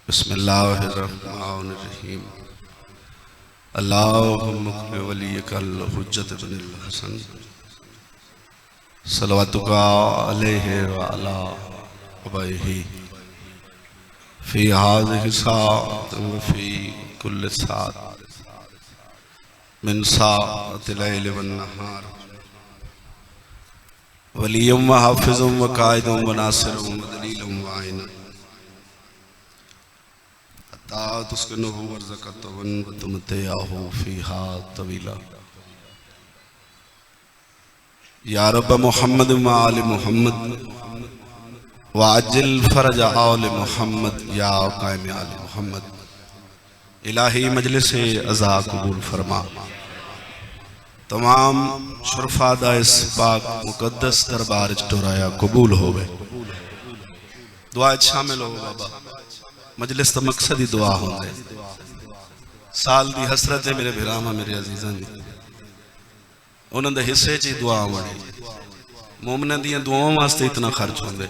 बिस्मिल्लाहिर्रहमानिर्रहीम। अल्लाहुम्मा वलियकल हुज्जत इब्नुल हसन सलवातुका अलैहि व अला अबैहि फी हाज़िहि साअत व फी कुल्लि साअत मिन साअतिल लैल वन नहार वलिय्युम व हाफ़िज़ुम व काइदुम व नासिरुम व दलीलुम व आइना तुस्किनुहु वर्ज़क़तहुन व तुमतिअहु फ़ीहा तवीला। या रब्ब मुहम्मद व आलि मुहम्मद व अज्जिल फ़रज आलि मुहम्मद या क़ाइम आलि मुहम्मद। इलाही मजलिस अज़ा कबूल फरमा। तमाम शुरफ़ादा इस पाक मुक़द्दस दरबार टोराया कबूल होवे। दुआ शामिल हो बाबा। मजलिस तो मकसद ही दुआ होंगे। साल दी हसरत है मेरे भिरामा मेरे अजीज़ां दी, उन्होंने हिस्से च दुआ आनी। मोमना दियां दुआओं वास्ते इतना खर्च होंगे,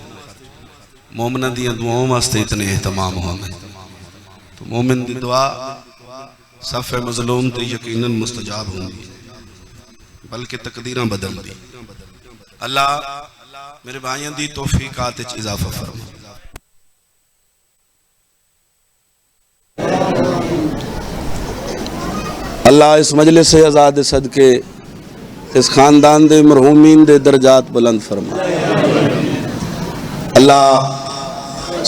मोमना दियां दुआओं वास्ते इतने एहतमाम होंगे। तो मोमिन दी दुआ सफ़े मज़लूम ते यकीनन मुस्तजाब होंगी, बल्कि तकदीरां बदल दी। अल्लाह मेरे भाइयों दी तौफीकात च इजाफा फरमा। अल्लाह इस मजलिस से आज़ाद सदके इस खानदान दे मरहूमीन दे दर्जात बुलंद फरमा। अल्लाह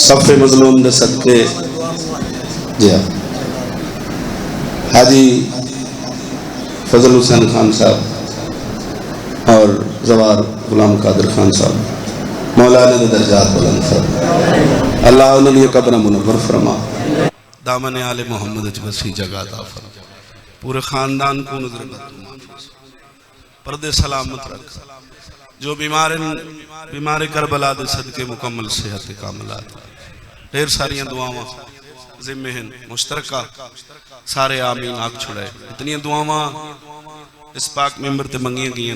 सफ़े मज़लूम दे सदके जी हाजी फजल हुसैन खान साहब और जवार गुलाम कादिर खान साहब मौला ने दर्जात बुलंद फरमा। अल्लाह उन्हें कब्र मुनव्वर फरमा। दामन आले मोहम्मद वसी जगह अता फरमा। पूरे खानदान को नजर पर्दे सलामत रख। जो बीमार करबला दे सदके मुकम्मल सेहत कामलात। ढेर सारियां दुआवां जिम्मे हैं मुश्तरका सारे आमीन आख छुड़े। इतनी दुआवां इस पाक मेंबर ते मंगियां गई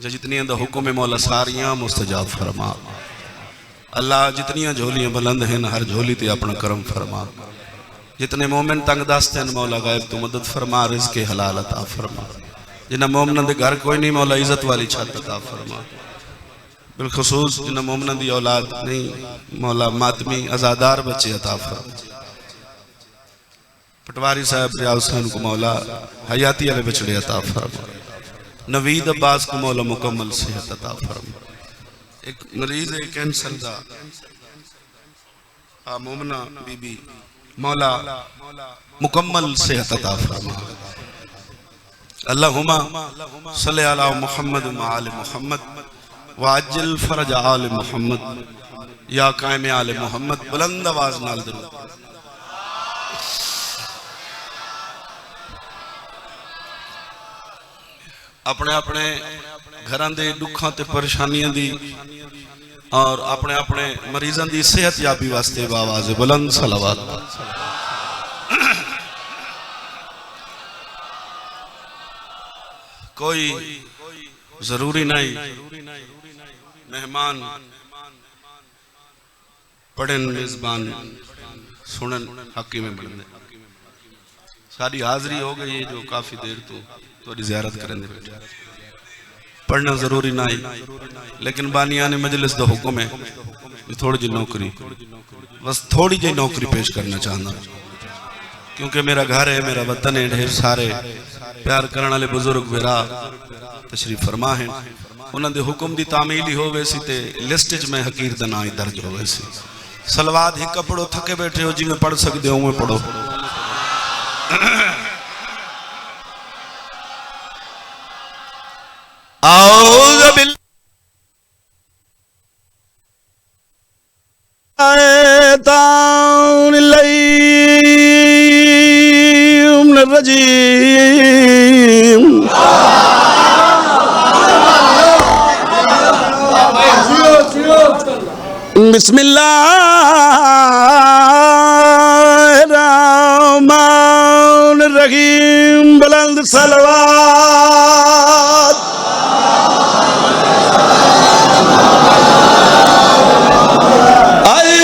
जो जितनियां दा हुक्म है मौला सारियां मुस्तजाब फरमा। अल्लाह जितनियां झोलियां बुलंद हैं हर झोली ते अपना करम फरमा। जितने मोमिन तंग दस्त हैं मौला गायब तू मदद फरमा। रिज़्क़े हलाल अता फरमा। जिन्हें मोमिन दे घर कोई नहीं मौला इज्जत वाली छत अता फरमा। बिलखुसूस जिन्हें मोमिन दी औलाद नहीं मौला मातमी आज़ादार बच्चे अता फरमा। पटवारी साहब रियाज हुसैन को मौला हयाती वाले बछड़े अता फरमा। नवीद अब्बास को मौला मुकम्मल सेहत अता फरमा। एक मरीज है कैंसर दा मोमना बीबी मौला मुकम्मल सेहत अता फरमा। अल्लाहुम्मा सल्लि अला मुहम्मद व आलि मुहम्मद व अज्जिल फ़रज आलि मुहम्मद या क़ाइम आलि मुहम्मद। बुलंद आवाज़ नाल दरूद। अपने अपने घरां दे दुखां ते परेशानियां दी और अपने अपने मरीजों की सेहत याबी वास्ते आवाज़ बुलंद सलावत। कोई जरूरी नहीं मेहमान पढ़न मेजबान सुनन हकी में बन सारी हाजिरी हो गई है जो काफी देर तो थोड़ी ज़ियारत करें पढ़ना जरूरी नहीं, लेकिन बानिया ने मजलिस दा हुक्म है थोड़ी जी नौकरी बस थोड़ी जी नौकरी पेश करना चाहना क्योंकि मेरा घर है मेरा वतन है। ढेर सारे प्यार करने वाले बुजुर्ग विरा तशरीफ फरमा है उन्होंने हुक्म की तामील ही हो वैसी ते लिस्ट च मैं हकीर का ना ही दर्ज हो वैसी। सलवात हिक पढ़ो थके बैठे हो जिमें पढ़ सकते हो उमें पढ़ो। बिस्मिल्लाहिर्रहमानिर्रहीम। बुलंद सलवात। आई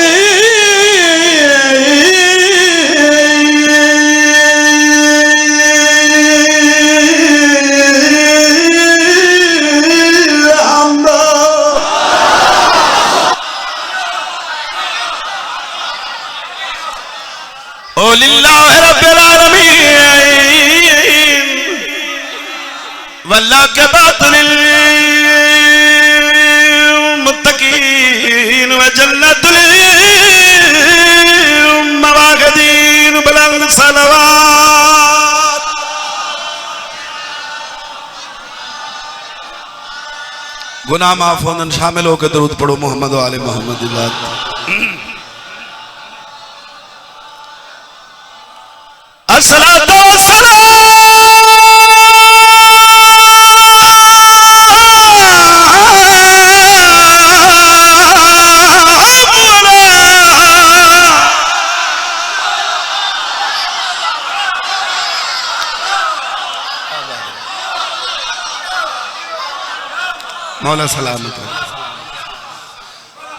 लिल्लाह रब्बिल आलमीन वल्लाह के बातिल मुत्तकीन व जन्नतुल मवागदीन बुलंद सलवात। गुनाह माफ होने शामिल होकर दरूद पढ़ो मोहम्मद वाले मोहम्मद। अस्सलातु वस्सलाम मौला सलामत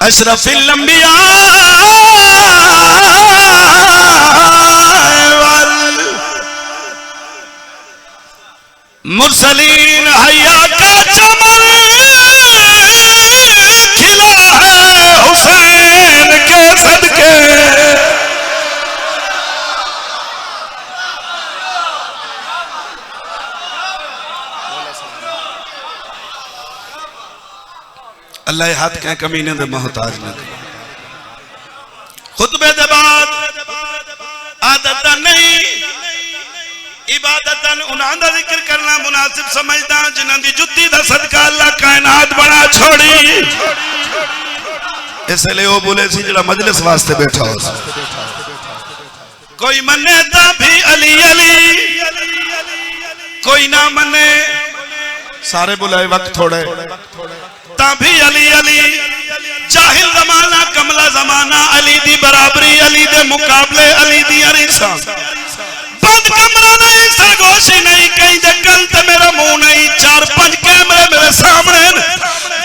अशरफिल अंबिया वल मुरसलीन हया का चमन खिला है हुसैन के सदके। अल्लाह हाथ के कमीने दे मोहताज न करे। खुतबे दे बाद आदत नहीं इबादत उन्हां दा जिक्र करना मुनासिब समझदा जिन्हां दी जुत्ती दा सदका अल्लाह कायनात बना छोड़ी। इसलिए वो बोले सी जड़ा मजलिस वास्ते बैठा हो कोई मन्ने ता भी अली अली कोई ना मन्ने सारे बुलाए वक्त थोड़े भी अली अली जाहिल जमाना कमला जमाना अली दी बराबरी अली दे मुकाबले अली दी अरीसा बंद कमरा नहीं सरगोशी नहीं कहीं दे कल ते मेरा मुंह नहीं चार पांच कैमरे मेरे सामने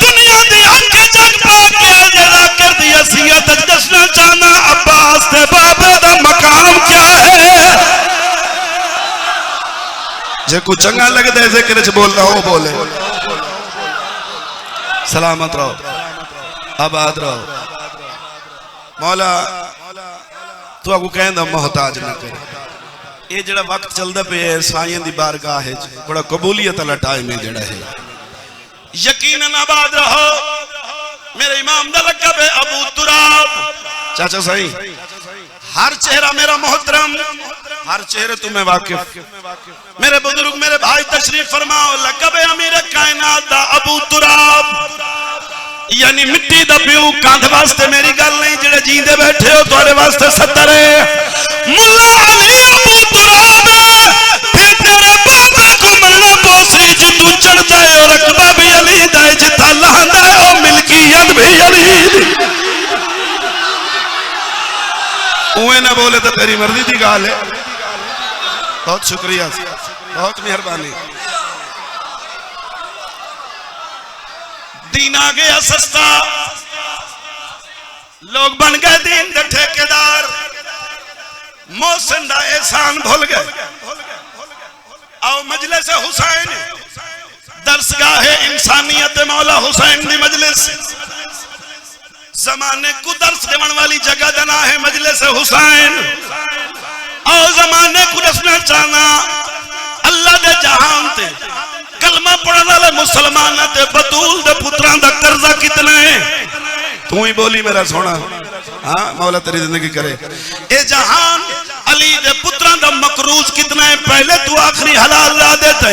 दुनिया दी अक्के जग पा के जरा कर दी असियत दसना चाहना अब्बास ते बाबे दा मकाम क्या है। जे को चंगा लगदा है जिक्र च बोलदा ओ बोले। सलामत रहो आबाद रहो। मौला तू आगू कहंदा मोहताज न कर। ये जड़ा वक्त चलदा पे साईं दी बारगाह है बड़ा कबूलियत वाला टाइम है जड़ा है। यकीनन आबाद रहो। मेरे इमाम दा लक़ब है अबू तुराब। चाचा साईं हर चेहरा मेरा मोहतरम हर चेहरे तुम्हें वाकिफ। मेरे बुजुर्ग मेरे भाई तशरीफ फरमाओ लक़ब है अमीर कायनात दा अबू तुराब यानी मिट्टी दा प्यू कांध वास्ते मेरी गल नहीं जेड़े जींदे बैठे हो तुम्हारे वास्ते 70 है। मुल्ला अली अबू तुराब फिर तेरे बाबे को मरना पोसी जी तू चढ़दा है और रकबा भी अली दा है जिथा लहंदा है ओ मिल्कियत भी अली दी। उए ना बोले तो तेरी मर्जी दी गाल है। बहुत शुक्रिया बहुत मेहरबानी। दीन आ गया सस्ता लोग बन गए दीन के ठेकेदार मोहसिन दा एहसान भूल गए। आओ मजलिस हुसैन दरसगाह इंसानियत मौला हुसैन दी मजलिस जमाने को दर्श देवन वाली जगह दा नाम है मजलिस हुसैन। आओ जमाने को दसना चाहना अल्लाह दे जहान ते कलमा पढ़ने वाले मुसलमान ते बतूल दे पुत्रां दा कर्जा कितना है तू ही बोली मेरा सोना। हाँ मौला तेरी जिंदगी करे। ए जहान अली दे पुत्रां दा मकरूज कितना है पहले तू आखिरी हलाल ला देते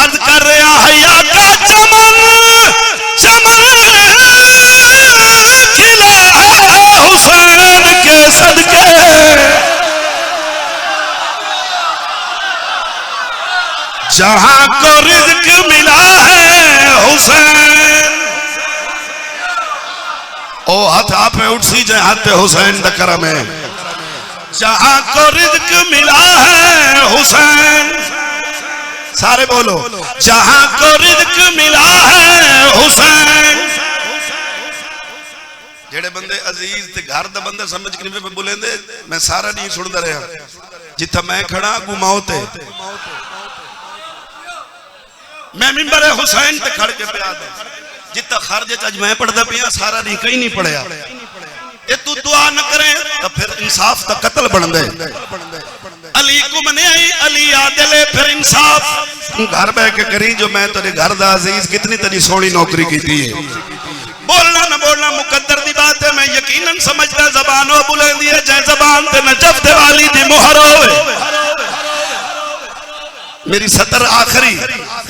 अर्ज कर रहा हया का चमन चमन खिला है हुसैन के सदके। जहां को रिज़्क मिला है हुसैन ओ हाथ आप में उठ सी जाए हाथ हुसैन दा करम है। जहां को रिज़्क मिला है हुसैन सारे बोलो जहां को रिज़्क मिला है हुसैन। जेड़े बंदे अजीज ते घर दा बंदा समझ के नहीं बोलेंदे मैं सारा नहीं सुनदा रहा जिथा मैं खड़ा गुमाओ ते मैं मिंबर हुसैन ते खड़ के पिया दे जितना खर्ज अज मैं पढ़दा पिया सारा नहीं कहीं नहीं पढ़िया। ये तू दुआ न करे तो फिर इंसाफ का कत्ल बन दे। अली को मने अली आदिल फिर इंसाफ घर बह के करी जो मैं तेरे घर दा अजीज कितनी तेरी सोहनी नौकरी की थी बोलना न बोलना मुकद्दर दी बात है। मैं यकीनन समझदा ज़बान ओ बुलंदी है जै ज़बान ते नजफ दे वाली दी मोहर होवे। मेरी सतर आखिरी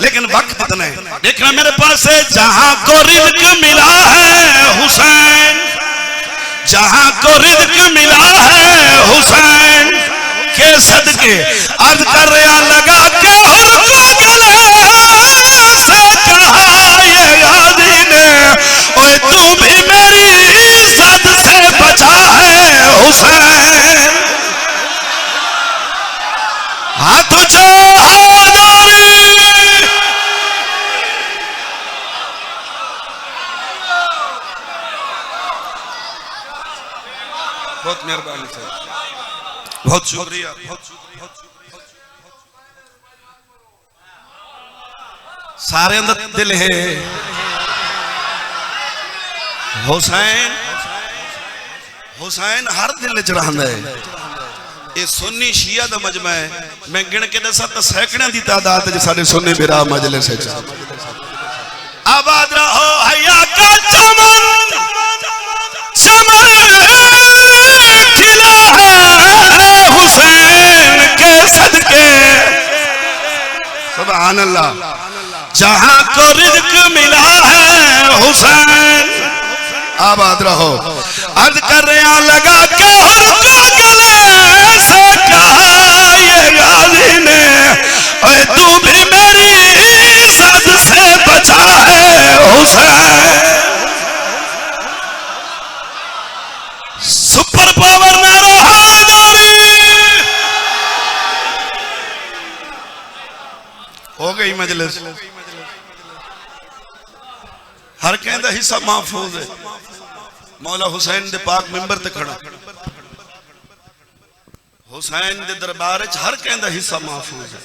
लेकिन वक्त इतना है। देखना मेरे पास है जहां को रिज़्क मिला है हुसैन, जहां को रिज़्क मिला है हुसैन के सदके अर्ज कर रहा लगा के हुर को गले से कहा ये गाजी ने ओए तू भी मेरी इज्जत से बचा है हुसैन। हाथ उठा बहुत मेहरबानी से बहुत शुक्रिया। सारे अंदर दिल है हुसैन, हुसैन हर दिल च रहिंदा है। ये सुन्नी शिया दा मजमा है। मैं गिन के दसा तो सैकड़ों की तादाद च साडे सुन्नी बिरा मजलिस च। आबाद रहो हया का चमन चमन खिला है हुसैन के सदके सुभान अल्लाह। जहां को रिज़्क मिला है हुसैन आबाद रहो। अर्ज कर रहा लगा के हुर को गले से कहा ये गाजी ने ओए तू भी मेरी इज्जत से बचा है हुसैन। सुपर पावर नारा हैदरी हो गई मजलिस। हर कहता हिस्सा महफूज है। मौला हुसैन दे पाक मिंबर ते खड़ा हुसैन दे दरबार च हर कहता हिस्सा महफूज है।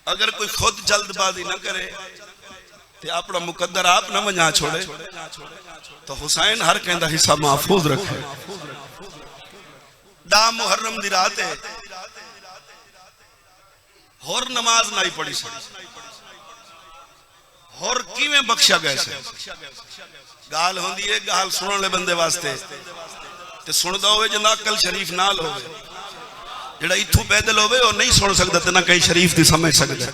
अगर कोई खुद जल्दबाजी न करे ते अपना मुकद्दर आप न मना छोड़े तो हुसैन हर कहता हिस्सा महफूज रखे। दा मुहर्रम दी रात है होर नमाज नहीं पढ़ी सी होर किवें बख्शा गए से गाल होंदी है गाल सुनने वाले बंदे वास्ते ते सुनदा होवे जिंदा अकल शरीफ नाल होवे। जेड़ा इथों पैदल होवे और नहीं सुन सकदा ते ना कहीं शरीफ दी समझ सकदा।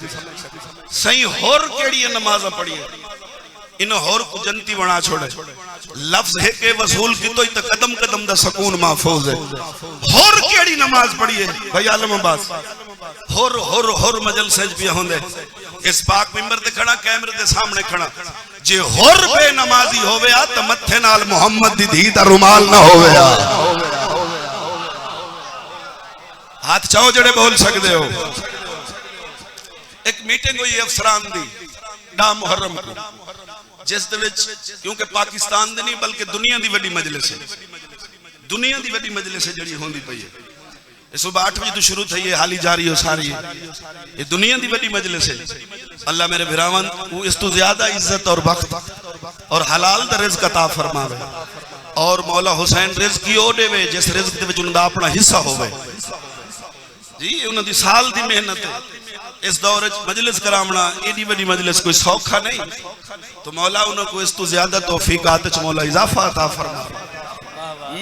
सही होर केड़ी नमाज़ पढ़ी इन होर को जनती बना छोड़े। लफ्ज है के वसूल की तो कदम कदम दा सुकून महफूज है। होर केड़ी नमाज पढ़ी है भाई आलम अब्बास होर होर होर मजलिस च पिया होंदे। इस पाक मिंबर ते खड़ा कैमरे दे सामने खड़ा जे होर बेनमाजी होवे आ तो मत्थे नाल मोहम्मद दी धी दा रुमाल ना होवे आ। हाथ चाहो जड़े बोल सकते हो। एक मीटिंग हुई अफसरान दी डा मुहर्रम को जिस दे विच क्योंकि पाकिस्तान दे नहीं बल्कि दुनिया दी वड्डी मजलिस है। दुनिया दी वड्डी मजलिस है जड़ी होंदी पई है। सुबह 8 बजे तो शुरू थी है हाली जारी हो सारी ये दुनिया की बड़ी मजलिस है। अल्लाह मेरे बिरावन वो इस तो ज्यादा इज्जत और वक्त और हलाल दा रिज़्क अता फरमावे और मौला हुसैन रिज़्क की ओ देवे जिस रिज़्क दे विच उनदा अपना हिस्सा होवे जी। उन्हां दी साल दी मेहनत है। इस दौर च मजलिस करावना एडी बड़ी मजलिस कोई सौखा नहीं तो मौला उनको इस तो ज्यादा तौफीकात च मौला इजाफा अता फरमावे।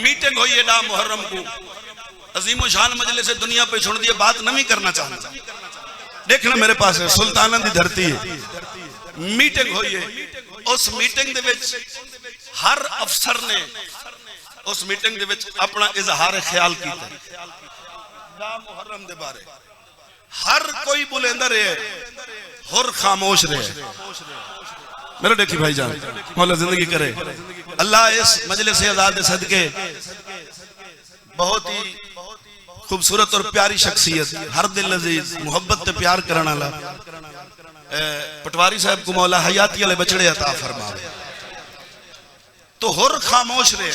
मीटिंग हुई है डा मुहर्रम को अजीम शान मजलिस दुनिया पे छोड़ दिए बात नहीं करना चाहता। देखना मेरे पास है सुल्ताना दी धरती है। मीटिंग हुई है उस मीटिंग दे विच हर अफसर ने उस मीटिंग दे विच अपना इजहार ख्याल किया मुहर्रम दे बारे। हर कोई बुलेंदा रहे होर खामोश रहे। मेरे देखी भाई जान मौला जिंदगी करे अल्लाह इस मजलिस आजाद सदके बहुत ही खूबसूरत और प्यारी शख्सियत हर दिल अजीज मुहब्बत ते प्यार करने वाला पटवारी साहब को मौला हयाती वाले बछड़े अता फरमावे। तो होर खामोश रहे।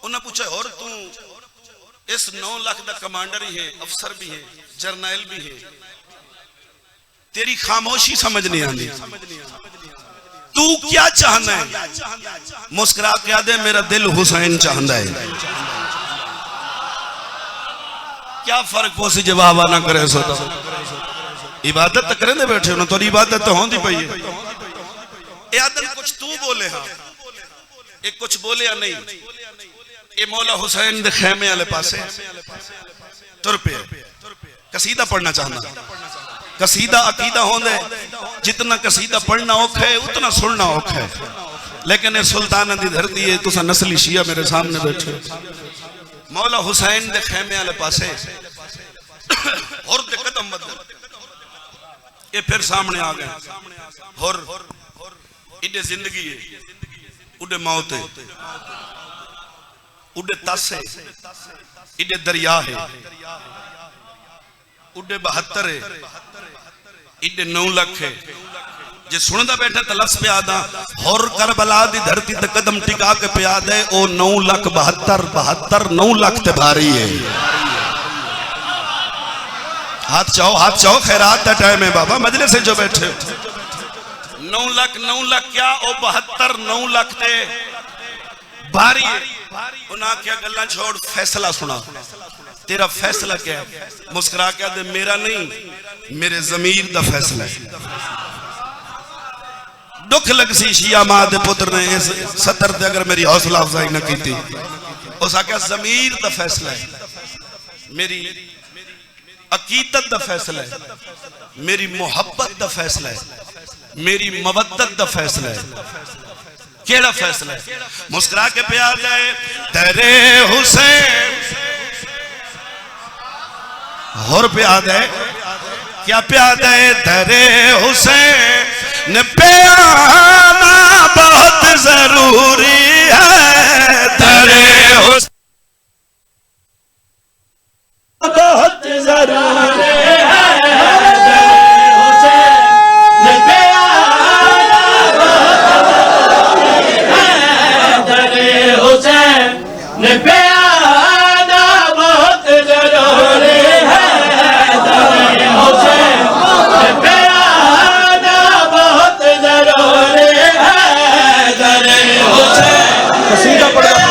उन्हें पूछा होर तू इस 9 लाख का कमांडर ही है अफसर भी है जर्नैल भी है तेरी खामोशी समझ नहीं आती तू क्या चाहना है। मुस्कुरा के दे मेरा दिल हुसैन चाहता है। क्या फर्क पोसी जे वाह वाह ना करे सो तो इबादत तो करेंदे बैठे हो, तो इबादत तो होंदी पई है। ए आदम कुछ तू बोले हां, एक कुछ बोले या नहीं। ये मौला हुसैन दे खेमे वाले पासे तुर पे कसीदा पढ़ना चाहना। कसीदा अकीदा होंदे, जितना कसीदा पढ़ना औखा है उतना सुनना औखा है। लेकिन ये सुल्तान दी धरती है, तुसा नस्ली शिया मेरे सामने बैठे। मौला हुसैन दे खेमे वाले पासे और दे कदम बदल ये फिर सामने आ गए। और इधे जिंदगी है, उधे मौत है, उधे तस है, इधे दरिया है, उधे 72 है, इधे 9 लाख है। जे सुनदा बैठा तो लफ्ज पे आदा और करबला दी धरती ते कदम टिका के पे आदे ओ 9,72,72 9 लाख ते भारी है। हाथ चाहो खैरात दा टाइम है बाबा, मजलिस से जो बैठे 9 लाख क्या ओ 72 9 लाख ते भारी है। उन्हां क्या गल्ला छोड़, फैसला सुना। तेरा फैसला क्या है? मुस्कुरा के दे मेरा नहीं, मेरे जमीर दा फैसला है। दुख लग सी शिया मां दे पुत्र ने इस सतर ते अगर मेरी हौसला अफजाई न की, उस आख्या जमीर दा फैसला है, मेरी अकीदत दा फैसला है, मेरी मोहब्बत दा फैसला है, मेरी मवद्दत दा फैसला है। केड़ा फैसला है? मुस्कुरा के प्यार जाए तेरे हुसैन और प्यार है क्या? प्यार है तेरे हुसैन पे आना बहुत जरूरी है। तेरे हुसैन बहुत जरूरी है। हुसैन पे आना बहुत जरूरी है। कसीदा पढ़ना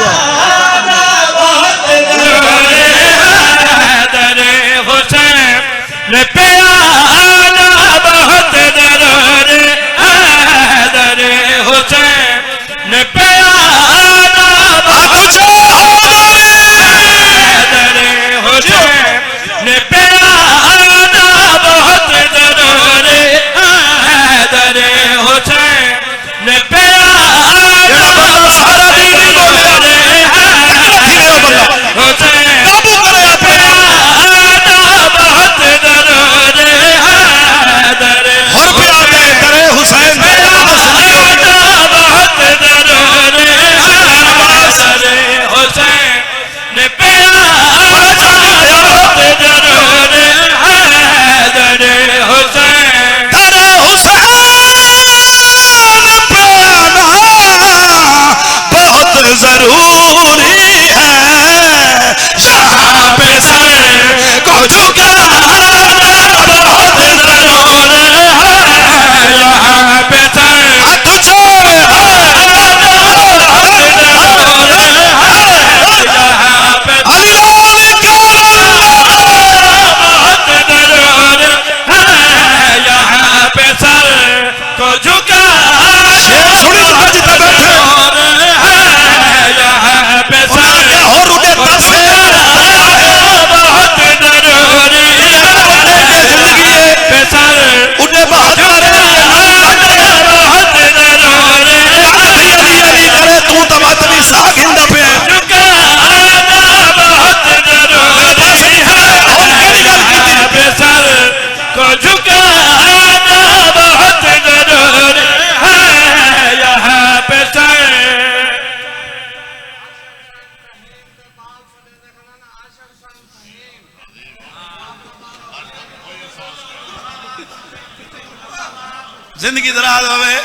जिंदगी दराज होवे।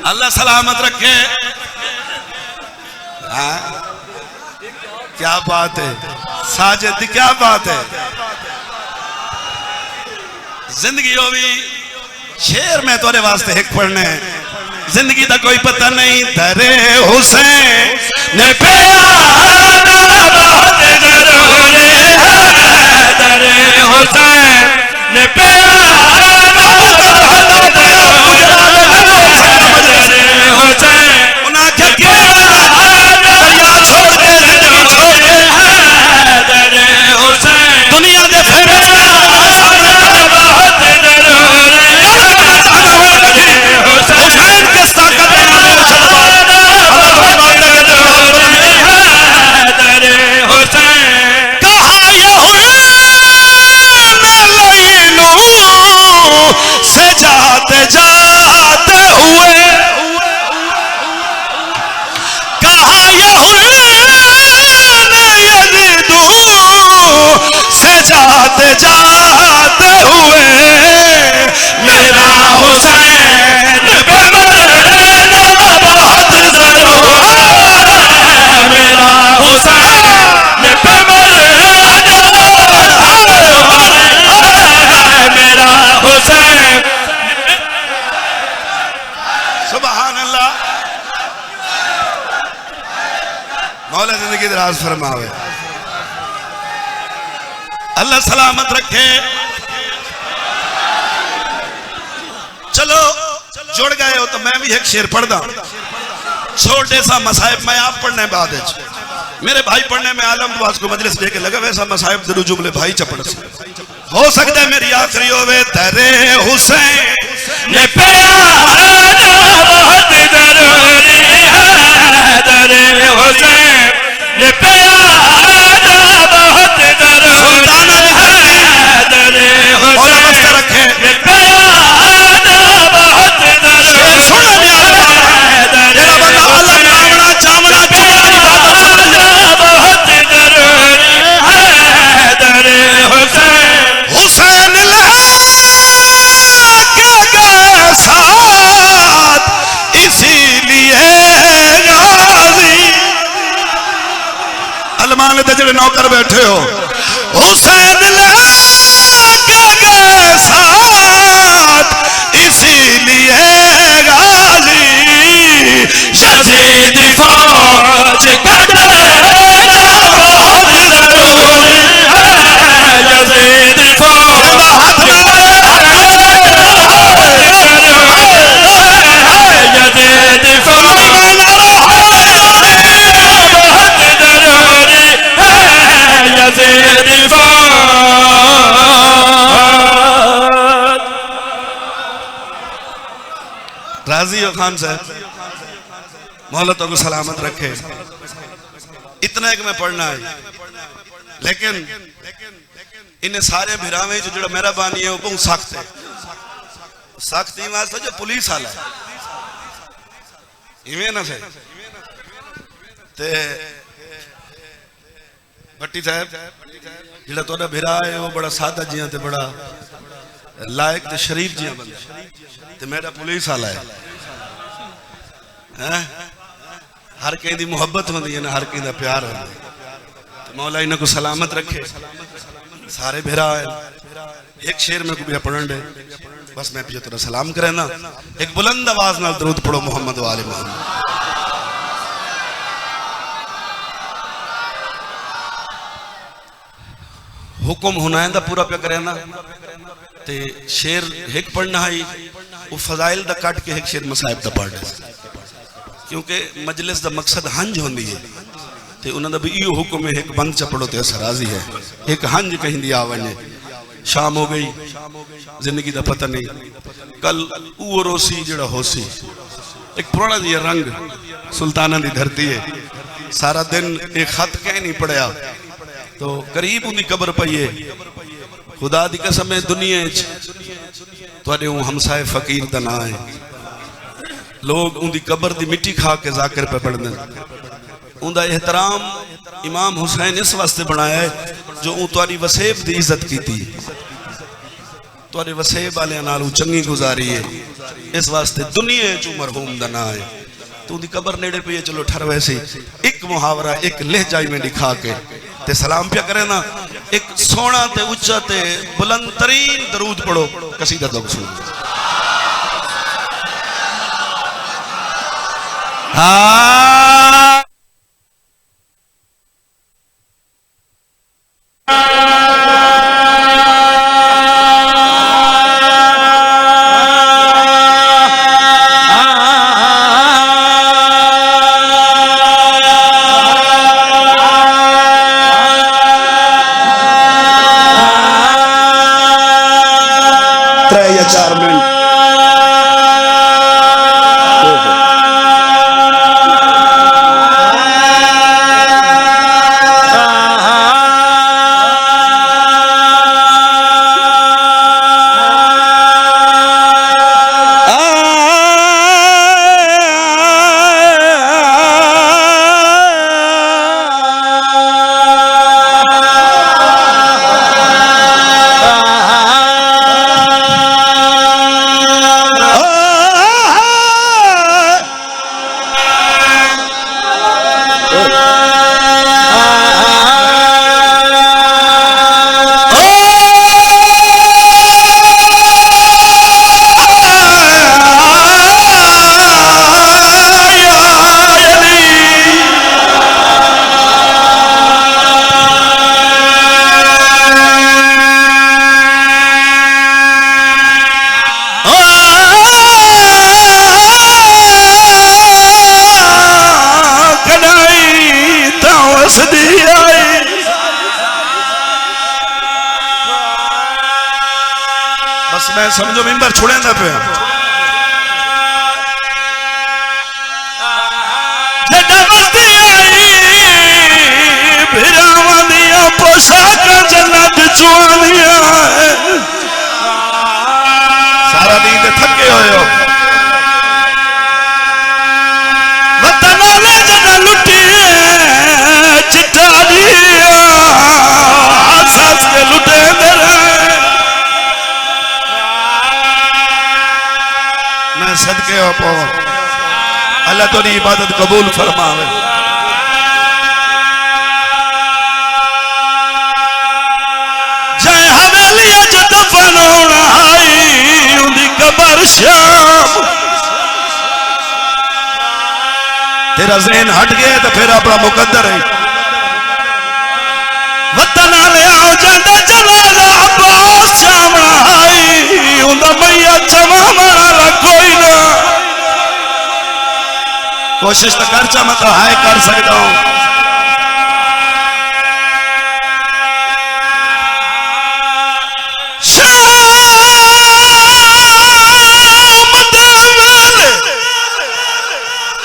अल्लाह सलामत रखे। हाँ? क्या बात है साजिद, क्या बात है। जिंदगी होवी शेर में तोरे वास्ते एक पढ़ने, जिंदगी का कोई पता नहीं। तेरे हुसैन ने प्यारा बहुत जरूरी है दरे हुसैन ने प्यारा बहुत जरूरी है हुसैन उन्हें क्या दरिया छोड़ दे छोड़े है दरे हुसैन दुनिया दे हुसैन किस ताकत से जाते जाते हुए कहा यज़ीदू से जाते जाते हुए मेरा हुसैन पे मरना बहुत जरूरी है मेरा हुसैन पे मरना मेरा हुसैन सुभान अल्लाह मौला जिंदगी दराज फरमावे अल्लाह सलामत रखे। चलो जुड़ गए हो तो मैं भी एक शेर पढ़दा छोटे सा मसाइब मैं आप पढ़ने बाद मेरे भाई पढ़ने में आलम वास को मजलिस लेके लगा वैसा मसाइब जरूर जुमले भाई चपड़ से हो सकता है मेरी आखिरी होवे तेरे हुसैन ने प्यारा बहुत जरूरी है तेरे हुसैन ने प्यारा बहुत जरूरी है तेरे हुसैन रखे ने प्यारा बहुत जरूरी सुन तेरा बंदा अलग नामना चामना प्यारा बहुत जरूरी है तेरे हुसैन हुसैन लेके गए साथ इसीलिए गाजी अलमान ते जेड़े नौकर बैठे हो हुसैन लेके गए साथ इसीलिए गाजी यज़ीदी फौज राजी हो खान साहब मौला तो को सलामत रखे। इतना एक मैं पढ़ना है लेकिन इन्हें सारे भिरावे जो जो मेरा बानी है वो बहुत सख्त है सख्त ही वास्ते जो पुलिस वाला है इवें ना से ते भट्टी साहब जिहड़ा तोड़ा भिरा है वो बड़ा सादा जियां ते बड़ा लायक ते शरीफ जियां बंदा ते मेरा पुलिस वाला है हर कहीं दी मुहब्बत होंदी है ना हर कहीं दा प्यार होंदा तो मौला इन्हां को सलामत रखे सारे भिरा है। एक शेर में को भी पढ़न दे बस मैं पियो तेरा सलाम करे ना एक बुलंद आवाज नाल दरूद पढ़ो मोहम्मद वाले मोहम्मद। हुक्म होना है पूरा पे करे ना ते शेर एक पढ़ना है वो फजाइल दा काट के एक शेर मसाइब दा पढ़ क्योंकि मजलिस दा मकसद हंज होंदी है ते उन्हां दा भी इहो हुक्म है एक बंद च पढ़ो ते असर राजी है एक हंज कहीं दी आ वने शाम हो गई जिंदगी दा पता नहीं कल वो रोसी जड़ा होसी एक पुराना जी रंग सुल्ताना दी धरती है सारा दिन एक खत कहीं नहीं पढ़या तो करीब उनकी कब्र पई है खुदा दी कसम है दुनिया तुहाडे हमसाए फकीर दा ना है लोग उनकी कब्र दी मिट्टी खा के जाकिर पे पढ़दे उनका एहतराम इमाम हुसैन इस वास्ते बनाया है जो तुहाडी वसेब दी इज्जत कीती तुहाडे वसेब वाले नाल चंगी गुजारी है इस वास्ते दुनिया च मरहूम दा ना है तो उनकी कब्र नेड़े पई है चलो ठर वैसे एक मुहावरा एक लहजा में दिखा के ते सलाम पे करे ना एक सोना ते उच्चा ते बुलंद तरीन दरूद पढ़ो कसीदा दो सुनो हाँ समझो मिंबर छुड़ेंदा पे पोशाक जन्नत चुआनिया सारा दिन थके हुए हो वतन वाले जन लुटिए चिट्टा दिया सास के लुटे मैं सदके हो पो अल्लाह तोरी इबादत कबूल फरमावे जय हवेली च दफन होना आई उनकी कबर श्याम तेरा ज़हन हट गया तो फिर अपना मुकद्दर है वतन ले आओ जांदा जलाला अब्बास श्याम आई उनका मैया चमा वाला कोई ना कोशिश तो कर चा मैं तो हाय कर सकता हूं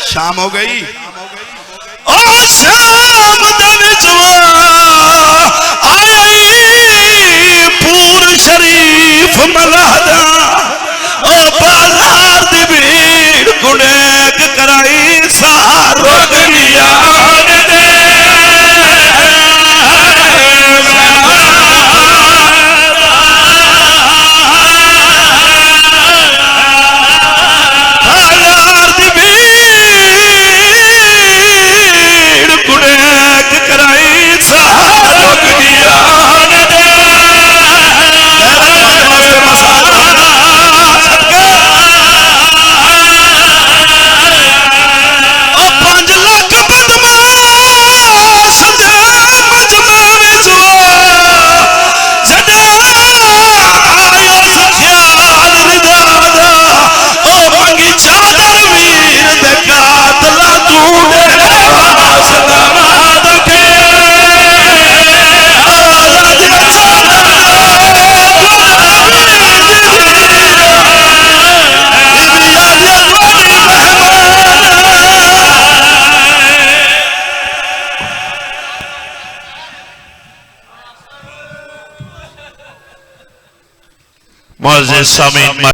शाम हो गई ओ शाम आई पूर शरीफ मलादा ओ बाजार दी भीड़ गुनेक कराई सार रोकनिया मुअज़्ज़िज़ सामीन